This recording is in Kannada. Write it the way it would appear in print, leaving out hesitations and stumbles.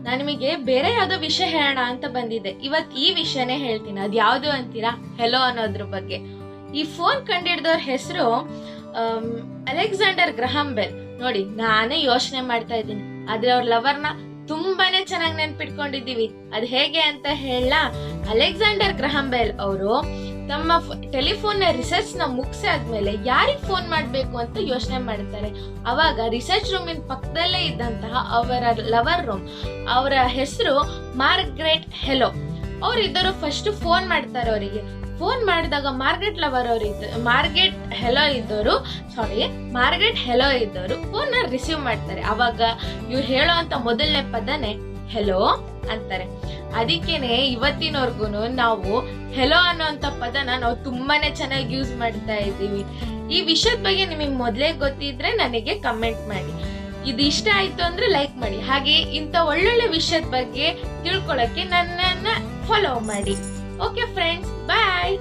ನಾನು ನಿಮಗೆ ಬೇರೆ ಯಾವುದೋ ವಿಷಯ ಹೇಳೋಣ ಅಂತ ಬಂದಿದ್ದೆ. ಇವತ್ತು ಈ ವಿಷಯನೇ ಹೇಳ್ತೀನಿ. ಅದು ಯಾವುದು ಅಂತೀರಾ? ಹೆಲೋ ಅನ್ನೋದ್ರ ಬಗ್ಗೆ. ಈ ಫೋನ್ ಕಂಡಿಡ್ದವ್ರ ಹೆಸರು ಅಲೆಕ್ಸಾಂಡರ್ ಗ್ರಹಾಂ ಬೆಲ್. ನೋಡಿ, ನಾನೇ ಯೋಚನೆ ಮಾಡ್ತಾ ಇದ್ದೀನಿ, ಆದ್ರೆ ಅವ್ರ ಲವರ್ನ ತುಂಬಾನೇ ಚೆನ್ನಾಗಿ ನೆನ್ಪಿಟ್ಕೊಂಡಿದ್ದೀವಿ. ಅದು ಹೇಗೆ ಅಂತ ಹೇಳ. ಅಲೆಕ್ಸಾಂಡರ್ ಗ್ರಹಾಂ ಬೆಲ್ ಅವರು ತಮ್ಮ ಟೆಲಿಫೋನ್ ರಿಸರ್ಚ್ ನ ಮುಗಿಸಾದ್ಮೇಲೆ ಯಾರಿಗೆ ಫೋನ್ ಮಾಡ್ಬೇಕು ಅಂತ ಯೋಚನೆ ಮಾಡ್ತಾರೆ. ಅವಾಗ ರಿಸರ್ಚ್ ರೂಮಿನ ಪಕ್ಕದಲ್ಲೇ ಇದ್ದಂತಹ ಅವರ ಲವರ್ ರೂಮ್, ಅವರ ಹೆಸರು ಮಾರ್ಗ್ರೆಟ್ ಹೆಲೋ. ಅವ್ರಿದ್ದರು ಫಸ್ಟ್ ಫೋನ್ ಮಾಡ್ತಾರೆ. ಅವರಿಗೆ ಫೋನ್ ಮಾಡಿದಾಗ ಮಾರ್ಗ್ರೆಟ್ ಹೆಲೋ ಇದ್ದವರು ಫೋನ್ ರಿಸೀವ್ ಮಾಡ್ತಾರೆ. ಅವಾಗ ಇವ್ರು ಹೇಳೋ ಅಂತ ಮೊದಲನೇ ಪದನೇ ಹೆಲೋ ಅಂತಾರೆ. ಅದಕ್ಕೇನೆ ಇವತ್ತಿನವರ್ಗು ನಾವು ಹೆಲೋ ಅನ್ನೋಂಥ ಪದನ ನಾವು ತುಂಬಾನೇ ಚೆನ್ನಾಗಿ ಯೂಸ್ ಮಾಡ್ತಾ ಇದ್ದೀವಿ. ಈ ವಿಷಯದ ಬಗ್ಗೆ ನಿಮಗೆ ಮೊದಲೇ ಗೊತ್ತಿದ್ರೆ ನನಗೆ ಕಮೆಂಟ್ ಮಾಡಿ. ಇದು ಇಷ್ಟ ಆಯ್ತು ಅಂದ್ರೆ ಲೈಕ್ ಮಾಡಿ. ಹಾಗೆ ಇಂಥ ಒಳ್ಳೊಳ್ಳೆ ವಿಷಯದ ಬಗ್ಗೆ ತಿಳ್ಕೊಳಕ್ಕೆ ನನ್ನನ್ನ ಫಾಲೋ ಮಾಡಿ. ಓಕೆ ಫ್ರೆಂಡ್ಸ್, ಬಾಯ್.